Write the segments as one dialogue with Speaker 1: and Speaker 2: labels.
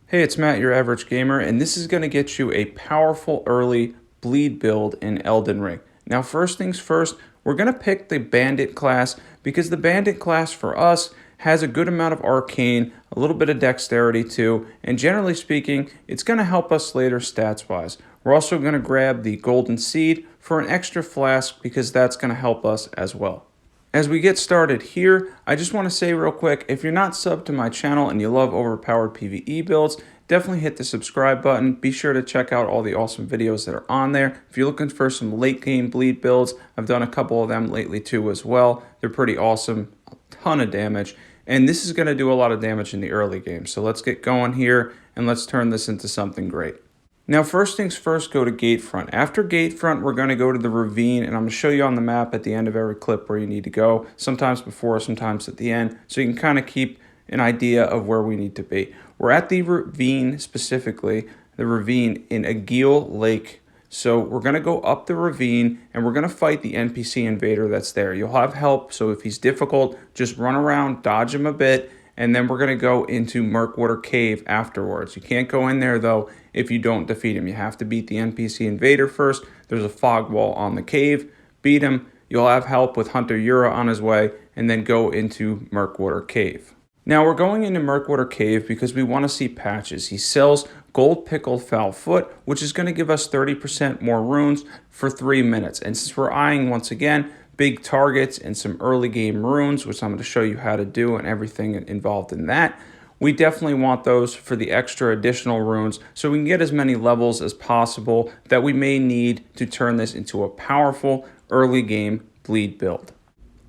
Speaker 1: Hey, it's Matt, your average gamer, and this is going to get you a powerful early bleed build in Elden Ring. Now, first things first, we're going to pick the Bandit class because the Bandit class for us has a good amount of arcane, a little bit of dexterity too, and generally speaking, it's going to help us later stats-wise. We're also going to grab the Golden Seed for an extra flask because that's going to help us as well. As we get started here, I just want to say real quick, if you're not subbed to my channel and you love overpowered PvE builds, definitely hit the subscribe button. Be sure to check out all the awesome videos that are on there. If you're looking for some late game bleed builds, I've done a couple of them lately too as well. They're pretty awesome, a ton of damage, and this is going to do a lot of damage in the early game. So let's get going here and let's turn this into something great. Now, first things first, go to Gatefront. After Gatefront, we're going to go to the ravine, and I'm going to show you on the map at the end of every clip where you need to go, sometimes before, sometimes at the end, so you can kind of keep an idea of where we need to be. We're at the ravine specifically, the ravine in Agil Lake. So we're going to go up the ravine, and we're going to fight the NPC invader that's there. You'll have help, so if he's difficult, just run around, dodge him a bit, and then we're going to go into Murkwater Cave afterwards. You can't go in there, though, if you don't defeat him. You have to beat the NPC invader first. There's a fog wall on the cave. Beat him. You'll have help with Hunter Yura on his way, and then go into Murkwater Cave. Now, we're going into Murkwater Cave because we want to see patches. He sells Gold Pickled Foul Foot, which is going to give us 30% more runes for 3 minutes. And since we're eyeing, once again, big targets and some early game runes, which I'm going to show you how to do and everything involved in that, we definitely want those for the extra additional runes so we can get as many levels as possible that we may need to turn this into a powerful early game bleed build.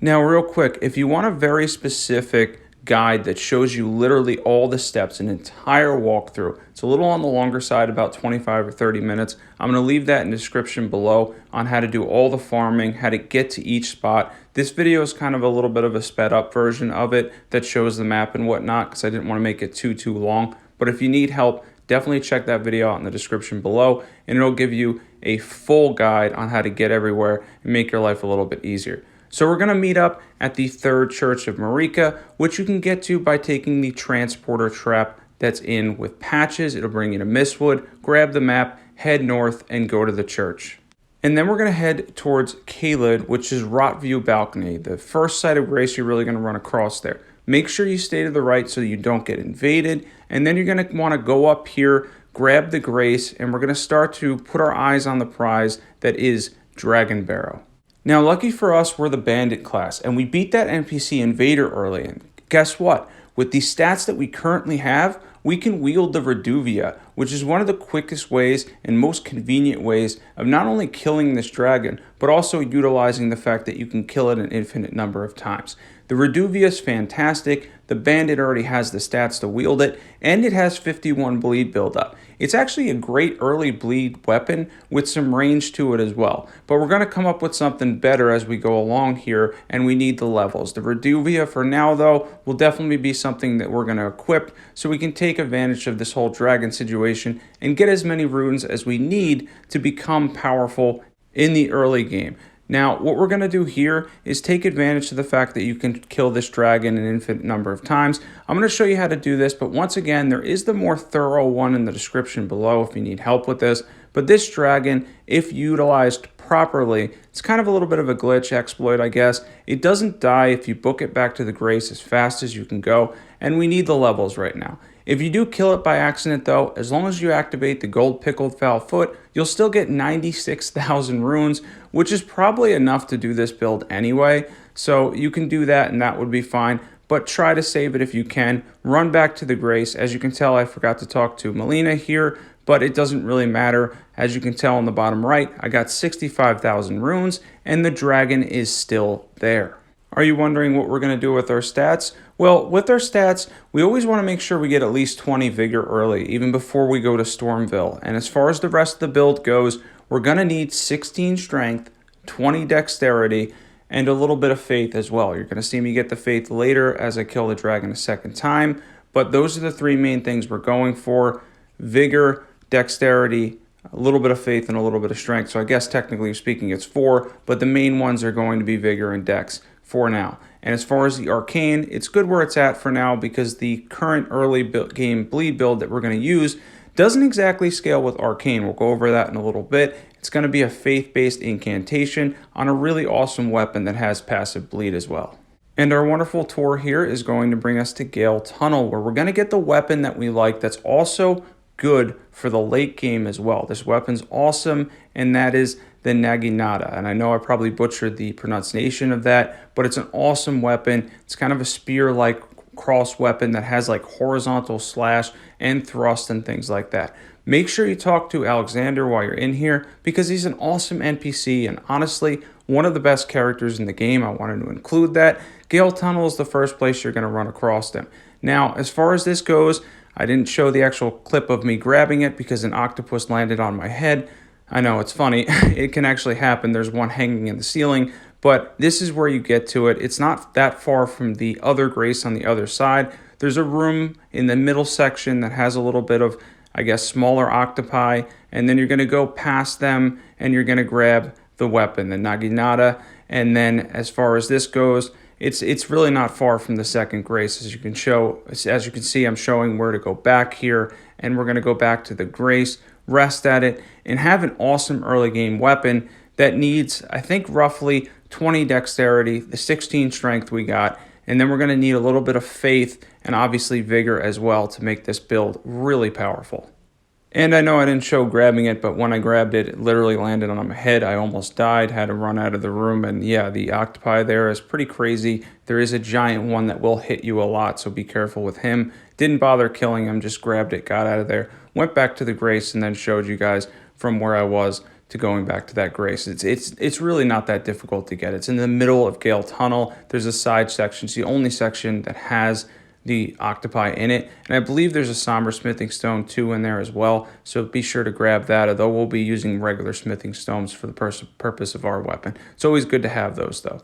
Speaker 1: Now, real quick, if you want a very specific guide that shows you literally all the steps, an entire walkthrough. It's a little on the longer side, about 25 or 30 minutes. I'm going to leave that in the description below on how to do all the farming, how to get to each spot. This video is kind of a little bit of a sped up version of it that shows the map and whatnot because I didn't want to make it too long. But if you need help, definitely check that video out in the description below, and it'll give you a full guide on how to get everywhere and make your life a little bit easier. So we're going to meet up at the Third Church of Marika, which you can get to by taking the transporter trap that's in with patches. It'll bring you to Mistwood, grab the map, head north, and go to the church. And then we're going to head towards Caelid, which is Rotview Balcony, the first site of grace you're really going to run across there. Make sure you stay to the right so you don't get invaded, and then you're going to want to go up here, grab the grace, and we're going to start to put our eyes on the prize that is Dragon Barrow. Now, lucky for us, we're the Bandit class, and we beat that NPC invader early, and guess what? With the stats that we currently have, we can wield the Reduvia, which is one of the quickest ways and most convenient ways of not only killing this dragon, but also utilizing the fact that you can kill it an infinite number of times. The Reduvia is fantastic, the Bandit already has the stats to wield it, and it has 51 bleed buildup. It's actually a great early bleed weapon with some range to it as well. But we're going to come up with something better as we go along here, and we need the levels. The Reduvia for now, though, will definitely be something that we're going to equip so we can take advantage of this whole dragon situation and get as many runes as we need to become powerful in the early game. Now, what we're going to do here is take advantage of the fact that you can kill this dragon an infinite number of times. I'm going to show you how to do this, but once again, there is the more thorough one in the description below if you need help with this. But this dragon, if utilized properly, it's kind of a little bit of a glitch exploit, I guess. It doesn't die if you book it back to the grace as fast as you can go, and we need the levels right now. If you do kill it by accident, though, as long as you activate the Gold Pickled Foul Foot, you'll still get 96,000 runes, which is probably enough to do this build anyway. So you can do that, and that would be fine. But try to save it if you can. Run back to the Grace. As you can tell, I forgot to talk to Melina here, but it doesn't really matter. As you can tell on the bottom right, I got 65,000 runes, and the dragon is still there. Are you wondering what we're going to do with our stats? Well, with our stats, we always want to make sure we get at least 20 vigor early, even before we go to Stormville. And as far as the rest of the build goes, we're going to need 16 strength, 20 dexterity, and a little bit of faith as well. You're going to see me get the faith later as I kill the dragon a second time. But those are the three main things we're going for: vigor, dexterity, a little bit of faith, and a little bit of strength. So I guess technically speaking it's 4, but the main ones are going to be vigor and dex for now. And as far as the arcane, it's good where it's at for now because the current early game bleed build that we're going to use doesn't exactly scale with arcane. We'll go over that in a little bit. It's going to be a faith-based incantation on a really awesome weapon that has passive bleed as well. And our wonderful tour here is going to bring us to Gale Tunnel, where we're going to get the weapon that we like that's also good for the late game as well. This weapon's awesome, and that is the Naginata. And I know I probably butchered the pronunciation of that, but it's an awesome weapon. It's kind of a spear-like cross weapon that has like horizontal slash and thrust and things like that. Make sure you talk to Alexander while you're in here because he's an awesome NPC and honestly one of the best characters in the game. I wanted to include that. Gale Tunnel is the first place you're going to run across them. Now, as far as this goes, I didn't show the actual clip of me grabbing it because an octopus landed on my head. I know, it's funny. It can actually happen. There's one hanging in the ceiling, but this is where you get to it. It's not that far from the other grace on the other side. There's a room in the middle section that has a little bit of, I guess, smaller octopi, and then you're going to go past them and you're going to grab the weapon, the Naginata. And then as far as this goes, it's really not far from the second grace. As you can see, I'm showing where to go back here, and we're going to go back to the grace, rest at it, and have an awesome early game weapon that needs, I think, roughly 20 dexterity, the 16 strength we got, and then we're going to need a little bit of faith and obviously vigor as well to make this build really powerful. And I know I didn't show grabbing it, but when I grabbed it, it literally landed on my head. I almost died, had to run out of the room, and yeah, the octopi there is pretty crazy. There is a giant one that will hit you a lot, so be careful with him. Didn't bother killing him, just grabbed it, got out of there, went back to the grace, and then showed you guys from where I was to going back to that grace. It's really not that difficult to get. It's in the middle of Gale Tunnel. There's a side section. It's the only section that has the octopi in it, and I believe there's a somber smithing stone too in there as well, so be sure to grab that, although we'll be using regular smithing stones for the purpose of our weapon. It's always good to have those though.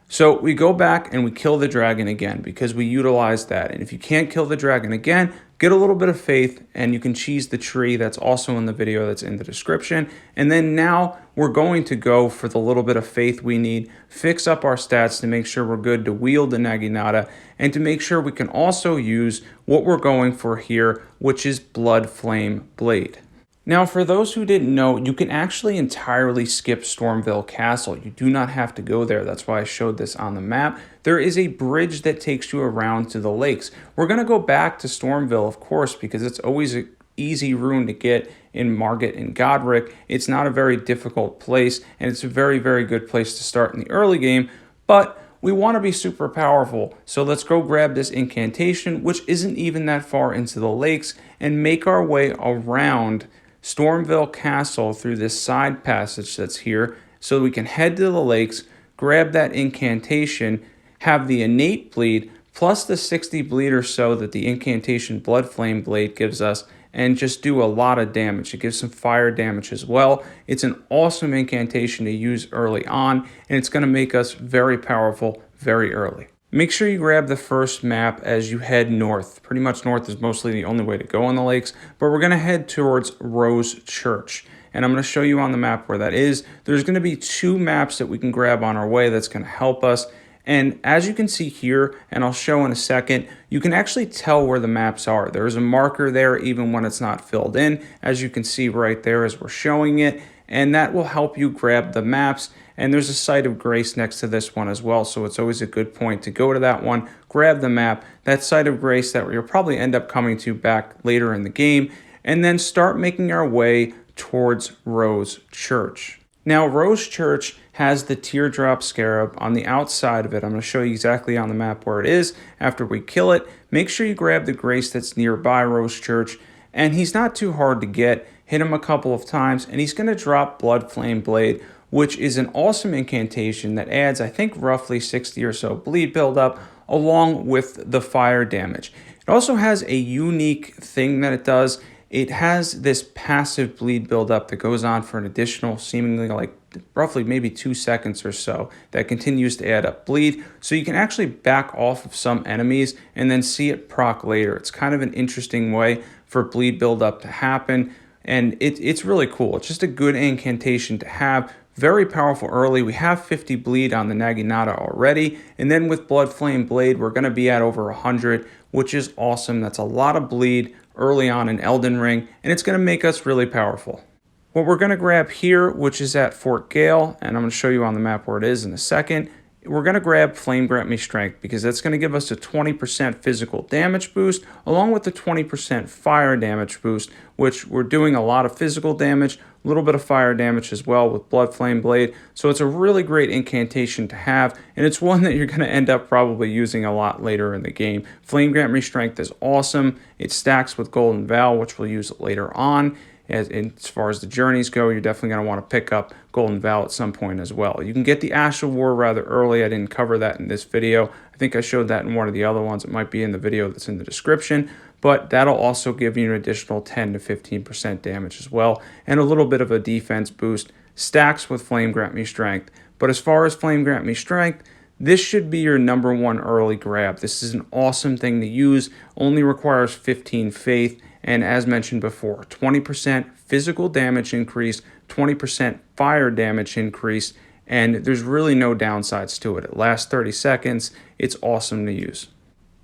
Speaker 1: So we go back and we kill the dragon again because we utilize that. And if you can't kill the dragon again, get a little bit of faith and you can cheese the tree. That's also in the video that's in the description. And then now we're going to go for the little bit of faith we need, fix up our stats to make sure we're good to wield the Naginata and to make sure we can also use what we're going for here, which is Bloodflame Blade. Now, for those who didn't know, you can actually entirely skip Stormville Castle. You do not have to go there. That's why I showed this on the map. There is a bridge that takes you around to the lakes. We're going to go back to Stormville, of course, because it's always an easy rune to get in Margit and Godric. It's not a very difficult place, and it's a very, very good place to start in the early game, but we want to be super powerful, so let's go grab this incantation, which isn't even that far into the lakes, and make our way around Stormville Castle through this side passage that's here so we can head to the lakes, grab that incantation, have the innate bleed plus the 60 bleed or so that the incantation Bloodflame Blade gives us and just do a lot of damage. It gives some fire damage as well. It's an awesome incantation to use early on, and it's going to make us very powerful very early. Make sure you grab the first map as you head north. Pretty much north is mostly the only way to go on the lakes, but we're going to head towards Rose Church. And I'm going to show you on the map where that is. There's going to be 2 maps that we can grab on our way that's going to help us. And as you can see here, and I'll show in a second, you can actually tell where the maps are. There's a marker there even when it's not filled in, as you can see right there as we're showing it. And that will help you grab the maps. And there's a site of grace next to this one as well, so it's always a good point to go to that one, grab the map, that site of grace that you'll probably end up coming to back later in the game, and then start making our way towards Rose Church. Now, Rose Church has the teardrop scarab on the outside of it. I'm going to show you exactly on the map where it is after we kill it. Make sure you grab the grace that's nearby Rose Church, and he's not too hard to get. Hit him a couple of times, and he's going to drop Bloodflame Blade, which is an awesome incantation that adds, I think, roughly 60 or so bleed buildup along with the fire damage. It also has a unique thing that it does. It has this passive bleed buildup that goes on for an additional seemingly like roughly maybe 2 seconds or so that continues to add up bleed. So you can actually back off of some enemies and then see it proc later. It's kind of an interesting way for bleed buildup to happen. and it's really cool. It's just a good incantation to have. Very powerful early. We have 50 bleed on the Naginata already, and then with Bloodflame Blade, we're going to be at over 100, which is awesome. That's a lot of bleed early on in Elden Ring, and it's going to make us really powerful. What we're going to grab here, which is at Fort Gale, and I'm going to show you on the map where it is in a second, we're going to grab Flame Grant Me Strength because that's going to give us a 20% physical damage boost along with the 20% fire damage boost, which we're doing a lot of physical damage, a little bit of fire damage as well with Bloodflame Blade. So it's a really great incantation to have, and it's one that you're going to end up probably using a lot later in the game. Flame Grant Me Strength is awesome. It stacks with Golden Vow, which we'll use later on. As far as the journeys go, you're definitely going to want to pick up Golden Vow at some point as well. You can get the Ash of War rather early. I didn't cover that in this video. I think I showed that in one of the other ones. It might be in the video that's in the description, but that'll also give you an additional 10 to 15% damage as well, and a little bit of a defense boost. Stacks with Flame Grant Me Strength. But as far as Flame Grant Me Strength, this should be your number one early grab. This is an awesome thing to use. Only requires 15 faith. And as mentioned before, 20% physical damage increase, 20% fire damage increase, and there's really no downsides to it. It lasts 30 seconds. It's awesome to use.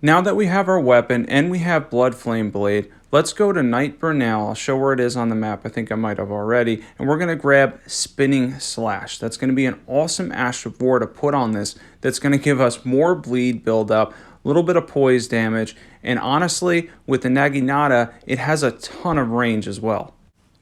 Speaker 1: Now that we have our weapon and we have Bloodflame Blade, let's go to Night Burnell. I'll show where it is on the map. I think I might have already. And we're going to grab Spinning Slash. That's going to be an awesome Ash of War to put on this. That's going to give us more bleed buildup, a little bit of poise damage, and honestly, with the Naginata, it has a ton of range as well.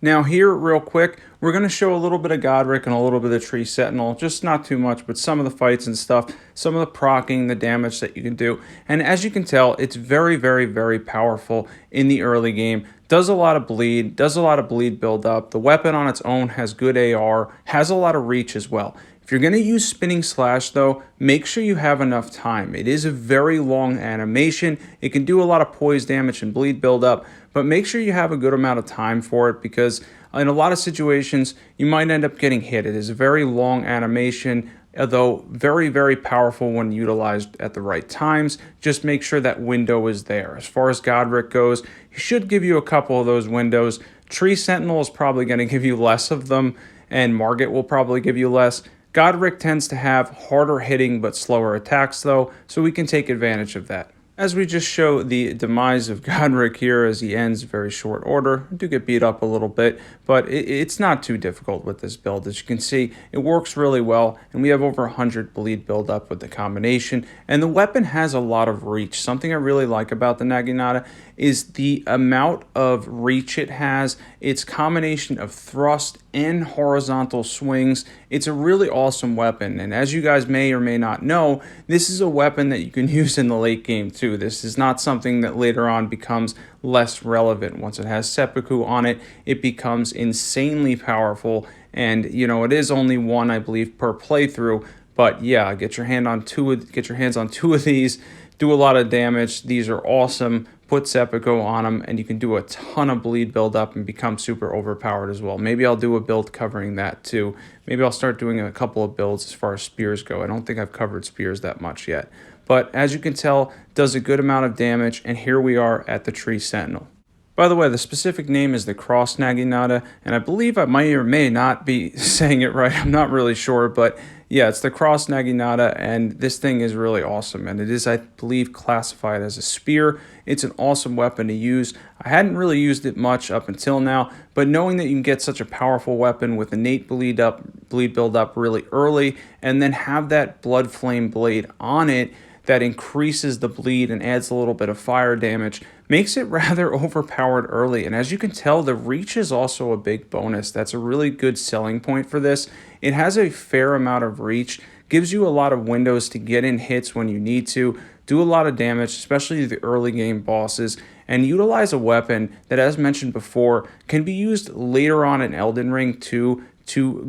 Speaker 1: Now here, real quick, we're going to show a little bit of Godric and a little bit of Tree Sentinel, just not too much, but some of the fights and stuff, some of the proccing, the damage that you can do. And as you can tell, it's very, very, very powerful in the early game. Does a lot of bleed, build up. The weapon on its own has good AR, has a lot of reach as well. If you're going to use Spinning Slash, though, make sure you have enough time. It is a very long animation. It can do a lot of poise damage and bleed buildup, but make sure you have a good amount of time for it because in a lot of situations, you might end up getting hit. It is a very long animation, although very, very powerful when utilized at the right times. Just make sure that window is there. As far as Godric goes, he should give you a couple of those windows. Tree Sentinel is probably going to give you less of them, and Margit will probably give you less. Godric tends to have harder hitting but slower attacks though, so we can take advantage of that. As we just show the demise of Godric here as he ends very short order. I do get beat up a little bit, but it's not too difficult with this build. As you can see, it works really well, and we have over 100 bleed build up with the combination, and the weapon has a lot of reach. Something I really like about the Naginata is the amount of reach it has. Its combination of thrust and horizontal swings. It's a really awesome weapon, and as you guys may or may not know, this is a weapon that you can use in the late game too. This is not something that later on becomes less relevant. Once it has Seppuku on it, it becomes insanely powerful, and you know, it is only one, I believe, per playthrough, but yeah, get your hands on two of these, do a lot of damage. These are awesome. Put Seppuku on them, and you can do a ton of bleed build up and become super overpowered as well. Maybe I'll do a build covering that too. Maybe I'll start doing a couple of builds as far as spears go. I don't think I've covered spears that much yet. But as you can tell, does a good amount of damage, and here we are at the Tree Sentinel. By the way, the specific name is the Cross Naginata, and I believe I may or may not be saying it right. I'm not really sure, but yeah, it's the Cross Naginata, and this thing is really awesome, and it is, I believe, classified as a spear. It's an awesome weapon to use. I hadn't really used it much up until now, but knowing that you can get such a powerful weapon with innate bleed build up really early, and then have that Bloodflame Blade on it that increases the bleed and adds a little bit of fire damage, makes it rather overpowered early. And as you can tell, the reach is also a big bonus. That's a really good selling point for this. It has a fair amount of reach, gives you a lot of windows to get in hits when you need to, do a lot of damage, especially the early game bosses, and utilize a weapon that, as mentioned before, can be used later on in Elden Ring to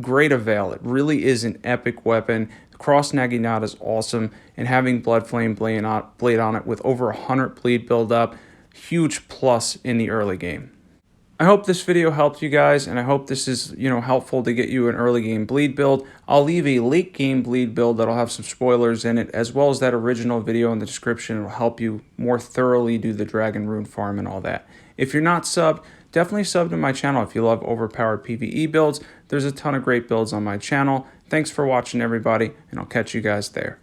Speaker 1: great avail. It really is an epic weapon. Cross Naginata is awesome, and having Bloodflame Blade on it with over 100 bleed build up, huge plus in the early game. I hope this video helped you guys, and I hope this is, helpful to get you an early game bleed build. I'll leave a late game bleed build that'll have some spoilers in it, as well as that original video in the description. It'll help you more thoroughly do the dragon rune farm and all that. If you're not subbed, definitely sub to my channel if you love overpowered PvE builds. There's a ton of great builds on my channel. Thanks for watching, everybody, and I'll catch you guys there.